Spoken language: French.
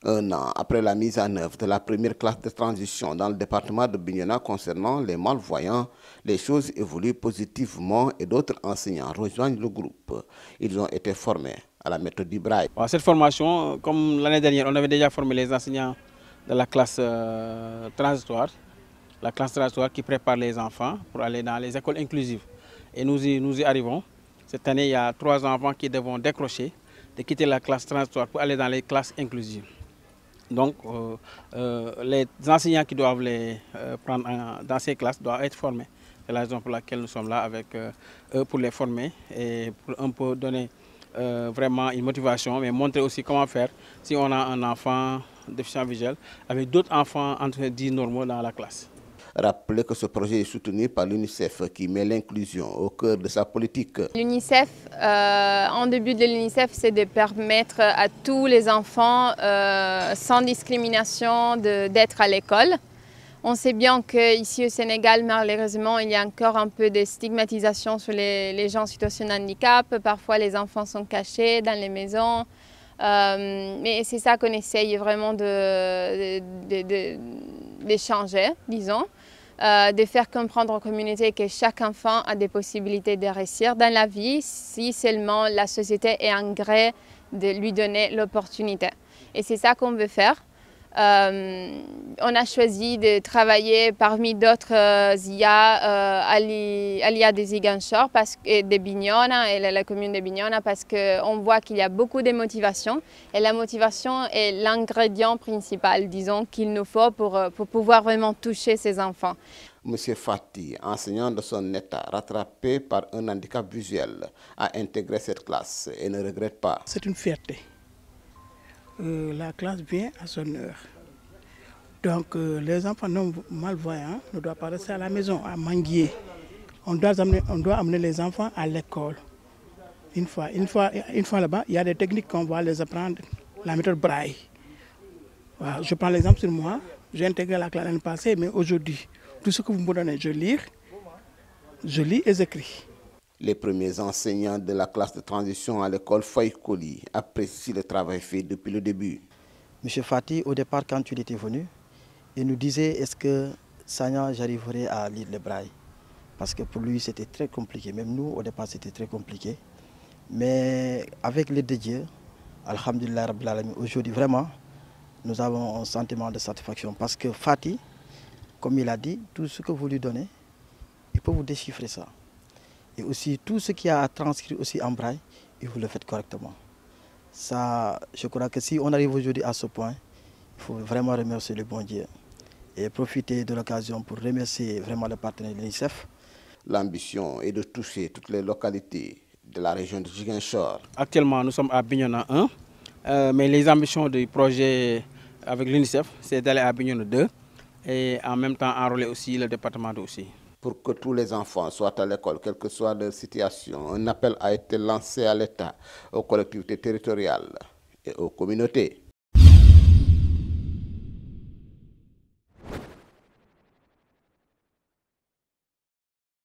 Un an après la mise en œuvre de la première classe de transition dans le département de Bignona concernant les malvoyants, les choses évoluent positivement et d'autres enseignants rejoignent le groupe. Ils ont été formés à la méthode du braille. Cette formation, comme l'année dernière, on avait déjà formé les enseignants de la classe transitoire qui prépare les enfants pour aller dans les écoles inclusives. Et nous y arrivons. Cette année, il y a 3 enfants qui devront décrocher, de quitter la classe transitoire pour aller dans les classes inclusives. Donc, les enseignants qui doivent les prendre dans ces classes doivent être formés. C'est la raison pour laquelle nous sommes là avec eux pour les former et pour un peu donner vraiment une motivation, mais montrer aussi comment faire si on a un enfant déficient visuel avec d'autres enfants entre 10 normaux dans la classe. Rappelez que ce projet est soutenu par l'UNICEF qui met l'inclusion au cœur de sa politique. L'UNICEF, en début de l'UNICEF, c'est de permettre à tous les enfants, sans discrimination, d'être à l'école. On sait bien qu'ici au Sénégal, malheureusement, il y a encore un peu de stigmatisation sur les gens en situation de handicap. Parfois, les enfants sont cachés dans les maisons. Mais c'est ça qu'on essaye vraiment d'échanger, disons. De faire comprendre aux communautés que chaque enfant a des possibilités de réussir dans la vie si seulement la société est en gré de lui donner l'opportunité. Et c'est ça qu'on veut faire. On a choisi de travailler parmi d'autres IA à l'IA des Ziguinchor de Bignona et la commune de Bignona parce qu'on voit qu'il y a beaucoup de motivation et la motivation est l'ingrédient principal, disons, qu'il nous faut pour pouvoir vraiment toucher ces enfants. Monsieur Fati, enseignant de son état, rattrapé par un handicap visuel, a intégré cette classe et ne regrette pas. C'est une fierté. La classe vient à son heure. Donc les enfants non malvoyants ne doivent pas rester à la maison, à mendier. On doit amener les enfants à l'école. Une fois là-bas, il y a des techniques qu'on va les apprendre, la méthode braille. Voilà, je prends l'exemple sur moi, j'ai intégré la classe l'année passée, mais aujourd'hui, tout ce que vous me donnez, je lis et j'écris. Les premiers enseignants de la classe de transition à l'école Faïkoli apprécient le travail fait depuis le début. Monsieur Fati, au départ, quand il était venu, il nous disait est-ce que Sanya, j'arriverai à lire le braille? Parce que pour lui, c'était très compliqué. Même nous, au départ, c'était très compliqué. Mais avec l'aide de Dieu, alhamdulillah rabbil alamin, aujourd'hui, vraiment, nous avons un sentiment de satisfaction. Parce que Fati, comme il a dit, tout ce que vous lui donnez, il peut vous déchiffrer ça. Et aussi, tout ce qu'il y a à transcrire aussi en braille, et vous le faites correctement. Ça, je crois que si on arrive aujourd'hui à ce point, il faut vraiment remercier le bon Dieu et profiter de l'occasion pour remercier vraiment le partenaire de l'UNICEF. L'ambition est de toucher toutes les localités de la région de Ziguinchor. Actuellement, nous sommes à Bignona 1, mais les ambitions du projet avec l'UNICEF, c'est d'aller à Bignona 2 et en même temps enrôler aussi le département aussi. Pour que tous les enfants soient à l'école, quelle que soit leur situation, un appel a été lancé à l'État, aux collectivités territoriales et aux communautés.